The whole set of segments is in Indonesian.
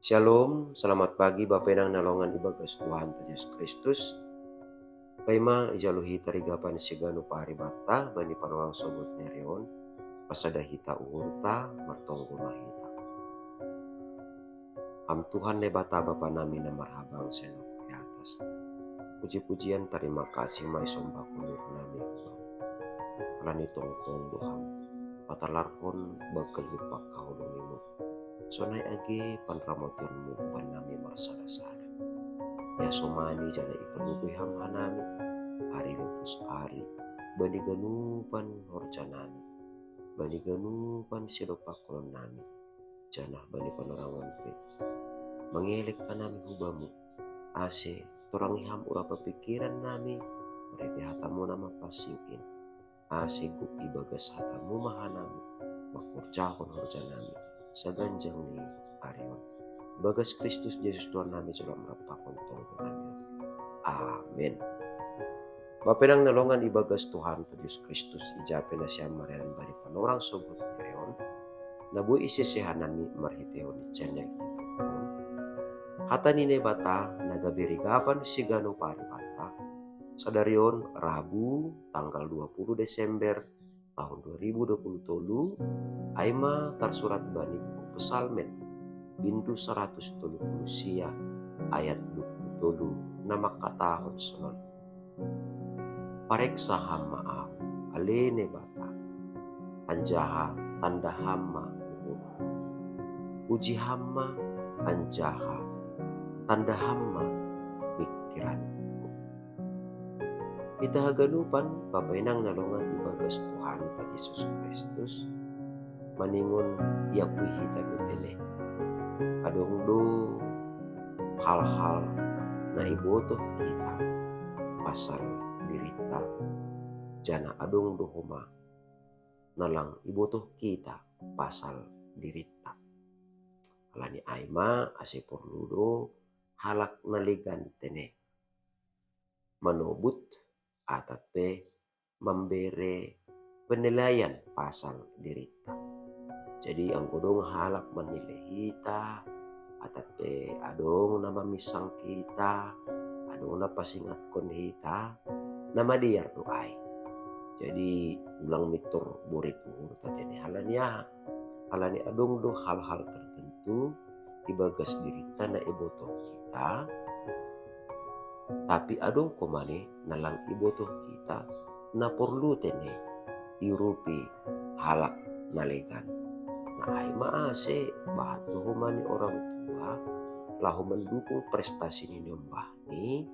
Shalom, selamat pagi Bapak Nang nalongan ibagas Tuhan Yesus Kristus. Kaima ijaluhi tarigapan siganu paribata bani panorang sobat nerion pasada hita urta martonggo mahita. Am Tuhan nebata Bapa nami na marhabang senok di atas. Puji-pujian terima kasih mai sombah kunur nami ubang. Alani tong-tong doham patalarhon bakal lupa kahulungimu. Sonai age panramotionmu panami marsada-sada. Ya somani jana ipanugoy hamhanami ari lupus ari bani ganupan horjanami bani ganupan silopakolon nami jana bani panorangon pe mengelik kanami hubamu ase torangi ham ura pikiran nami mereka hatamu nama pasingin ase gu ibagas hatamu mahanami makurcahon horjanami saganjang ni arion bagas Kristus Yesus Tuhan nami coba merapakon tonggo nami. Amin. Bapenang nalongan ibagas Tuhan Yesus Kristus ijape na siya marian bari panorang sobut mereon nabu isisehan nami marhiteo ni channel ito pun hata nine bata nagabirigapan sigano paribata sadarion Rabu tanggal 20 Desember tahun 2023 aima tersurat bani buku Pesalmen bintu 130 sia ayat 27 nama katahon sonon pareksa hama aku alene bata anjaha tanda hama uhur uji hama anjaha tanda hama pikiranku kita haganupan papainang nalongan ibagas Tuhan ta Yesus Kristus maningon yakui hita dutele adong do hal-hal na ibotoh kita pasal dirita jana adong do huma nalang ibotoh kita pasal dirita alani aima ase porludo halak naligan tene manobut atape membere penilaian pasal dirita. Jadi ang kodong halak menilai kita atape adong nama misang kita adong na pasingat kon kita nama diar doai. Jadi ulang mitur burit uhur tatene halani adong do hal-hal tertentu ibagas dirita na ibotoh kita tapi adong komane nalang ibotoh kita na perlu tene irupi halak nalegan na ay maase bahat humani orang tua lahu mendukung prestasi ni nyombah ni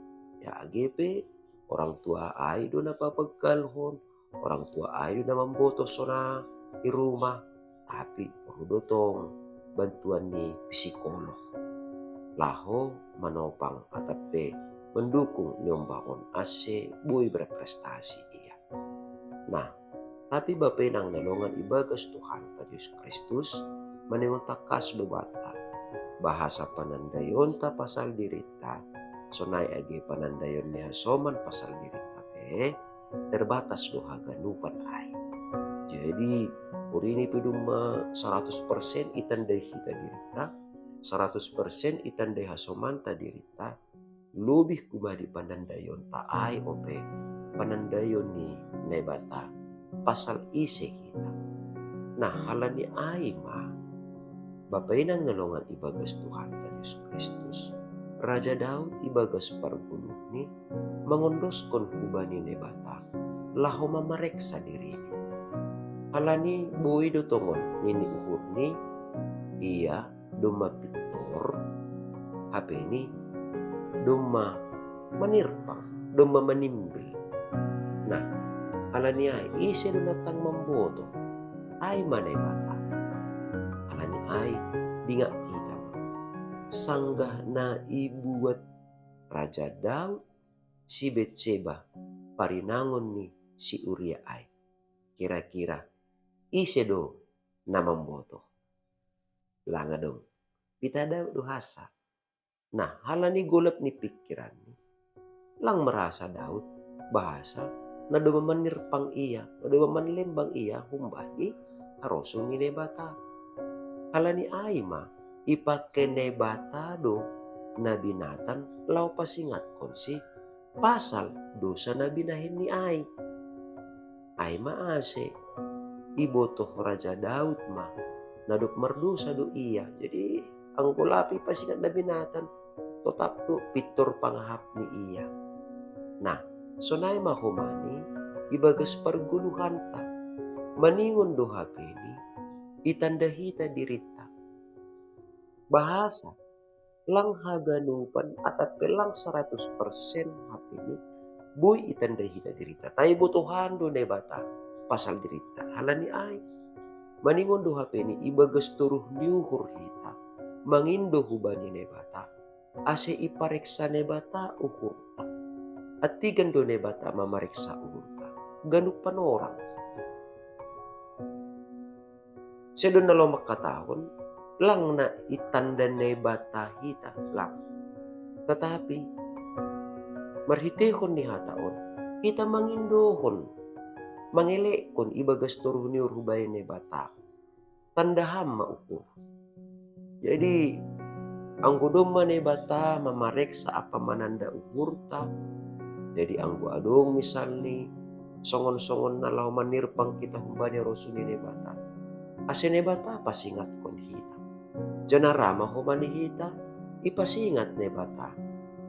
ya AGP orang tua ay do napapagkalhon orang tua ay do na mamboto sona di rumah tapi perlu dotong bantuan ni psikolog laho manopang atape mendukung nyombahon ase boy berprestasi iya. Nah, tapi bapenang nalongan ibagas Tuhan Yesus Kristus maningon takas do bata bahasa panandayon ta pasal dirita sonai age panandayon niya soman pasal dirita pe terbatas do haganupan ay. Jadi urini piduma 100% itandai hita dirita 100% itandai hasoman ta dirita lubih kumadi panandayon ta ay ope panandayon ni nebata pasal ise kita. Nah halani ay ma bapainang nalongan ibagas Tuhan Yesus Kristus Raja Daud ibagas parguluh ni mengondoskan hubani nebata laho mamareksa diri ni halani boy do tongon nini uhur ni iya doma pitor HP ni doma menirpang doma menimbil. Nah alani ay ise do natang mamboto ay manay bata alani ay dinga kita ma sanggah na ibuat Raja Daud si Betseba parinangon ni si Uria ay kira-kira ise do na mamboto langa dong pita Daud do hasa. Nah halani golap ni pikiran ni lang merasa Daud bahasa na dumamanirpang iya na dumamanlembang iya humbani harosun ni nebata halani ay ma ipake ne bata do na binatan lau pasingat konsi pasal dosa na binahin ni ai. Ai maase ibotoh Raja Daud ma nadop merdosa do iya. Jadi anggolapi pasingat na binatan tetap do pitur panghap ni iya. Nah, sonai mahomani ibagas perguluhan ta maningon do hapeni itandahita dirita bahasa lang haganupan atau pelang 100% hapeni boy itandahita dirita tayo butuhan do ne bata pasal dirita halani ay maningon do hapeni ibagas turuh niuhur hita mangindo hubani ne bata ase ipareksa ne bata uhurta at tigan do ne bata mamariksa uhurta ganupan orang. Saya doon na lomak katahon, lang na itanda na bata hita lang. Tetapi, marhitehon ni hataon, kita mangindohon, mangilekon ibagas turuh ni urhubay ni bata. Tandaham maukur. Jadi, ang gudoma ni bata mamarek sa apa mananda uhurta. Jadi, ang guadong misalnya, songon-songon na lau manirpang kita humbani rosuni ni bata. Asene bata pasingat kon hita. Janarama humani hita, ipasingat ne bata.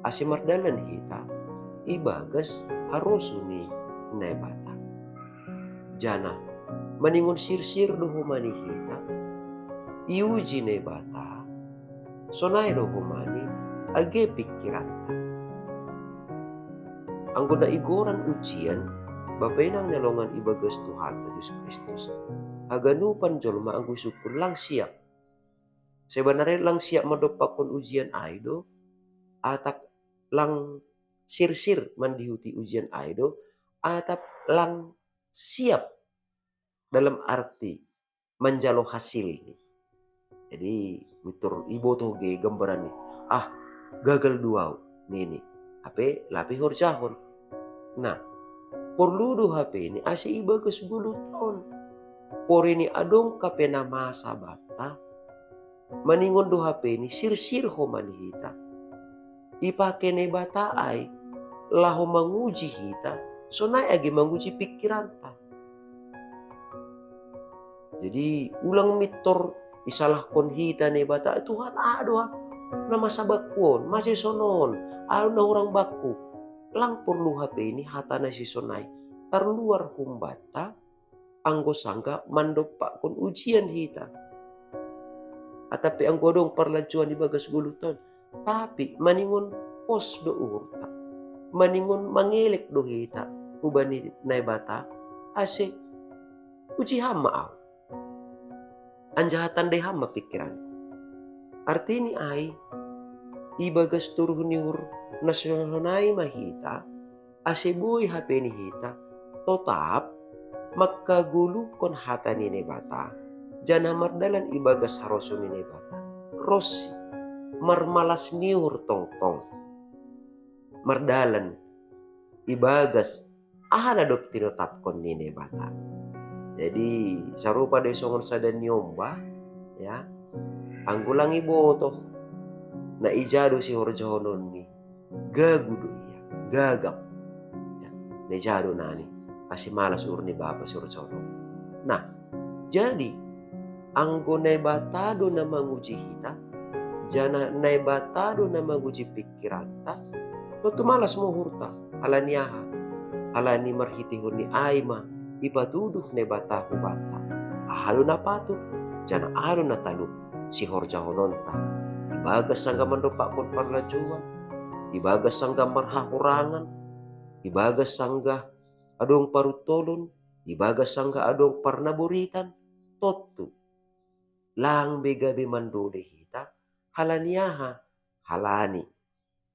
Ase mardalan hita, ibagas harusuni ne bata. Jana, maningon sirsir do humani hita, iuji ne bata, sonay do humani, age pikiranta. Ang guna igoran ujian, babainang nalongan ibagas Tuhan ta Diyos Kristus. Haganupan jolma ang gusukun lang siap. Sebenarnya lang siap madopakon ujian aido. Atap lang sir-sir mandihuti ujian aido. Atap lang siap dalam arti menjalo hasil. Jadi mitur ibo to ge gambaran ni. Gagal duaw nini. Ape lapi horjahon. Nah, porludo HP ni ase iba ke 10 tahun. Pori ni adong kapena masa bata. Maningon do HP ni sir-sir ho manihita. Ipake ne bata ay laho manguji hita. So na agi manguji pikiran ta. Jadi ulang mitor isalah kon hita ne bata. Tuhan aduh na masabakon. Masih sonon. Alo na orang baku. Lang perlu HP ini hata na si sonay. Terluar humbata. Anggo sangga mandopak kon ujian hita. Atapi anggo dong parlajuan di bagas gulutan. Tapi maningon pos do urta. Maningon mangelek do hita. Ubani na bata. Ase uji hama aw. Anjahatan de hama pikiran. Artini ay ibagas turuh niur nasyonay mahita. Ase buhay hape ni hita. Totap makagulu kon hata ni bata. Jana mardalan ibagas haroso ni bata. Rossi marmalas niur tong-tong. Mardalan ibagas ahana dop tinotap kon ni bata. Jadi sarupa de songon sada nyomba ya. Anggulang ibotoh na ijado si horjohonon ni. Gagudo iya, gagap. Ya, nejado nani. Kasi malas ni bapa sur cono. Nah, jadi anggo nay batado na manguji hita, jana nay batado na manguji pikiran ta, to malas mo hurta, alaniyaha, alani marhitihon ni ayma, ipatuduh nay bata hubata. Ahalo na pato, jana ahalo na taluk, si horja hononta. Ibagas sangga mandopak kon parlajuan, ibagas sangga marhahurangan, ibagas sangga adong parutolon, ibagas sangga adong parnaburitan, totu. Lang begabe mandode hita, halaniyaha, halani.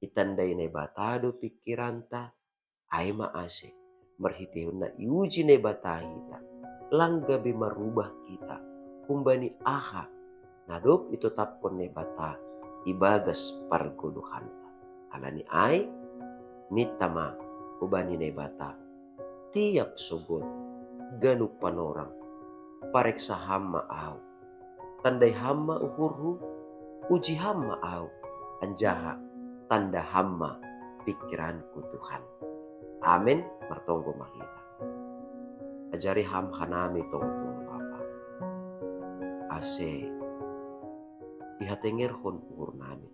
Itanday na batado pikiranta, ay maase. Marhitehon na iuji na bata hita, lang gabi marubah kita, kumbani aha, nadop ito tapkon na bata, ibagas pargoduhanta. Halani ay, nitama, ubani na bata, tiap sugot, ganuk panorang, parek sa hama aw. Tanday hama uhurhu, Uji hamma au anjaha tanda hamma pikiranku Tuhan. Amin. Martonggo mahita. Ajari ham hanami tong Bapa. Ase ihatenger hon uhur nami.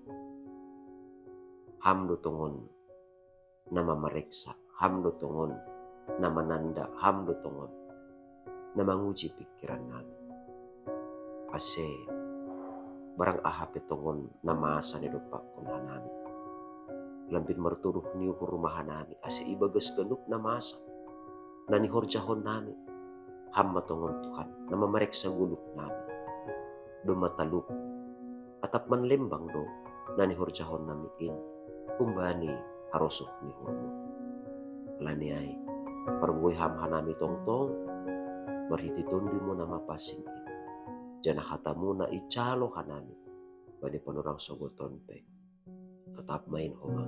Ham do tongon nama mereksa, ham do tongon nama nanda, ham do tongon nama nguji pikiran nami. Ase barang aha petongon nama asa ne dopak kun hanami. Lampin marturuh ni ukur rumah nami. Ase ibagas ganuk nama asa. Nani horjahon nami. Hamma tongon Tuhan. Nama mereksa guluk nami. Do matalup. Atap man lembang do. Nani horjahon nami in. Umbani harosuh ni hurmu. Lani ay. Parbuhay hamha nami tong-tong. Marhiti tondi mo nama pasing in. Jana katamu na icalo hanami. Bani panurang sogoton pe. Tetap main homa.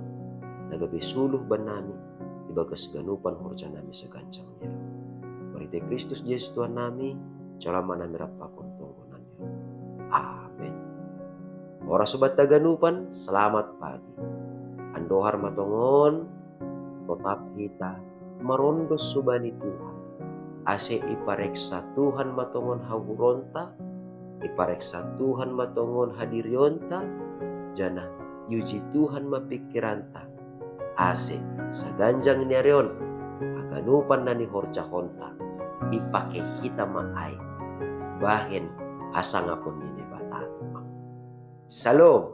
Nagabi suluh ban nami. Ibagas ganupan horja nami sa gancang nira. Marite Kristus Yesus Tuhan nami. Calama nami rapakon tunggu nami. Amin. Ora sobat taganupan, selamat pagi. Andohar matongon. Tetap kita marondos subani Tuhan. Ase ipareksa Tuhan matongon hawuronta. Ipareksa Tuhan matongon hadirionta. Jana yuji Tuhan mapikiranta. Ase sa ganjang niarion. Aganupan na ni horja honta. Ipake kita maay. Bahin asangapon ni nebatatupang. Salom.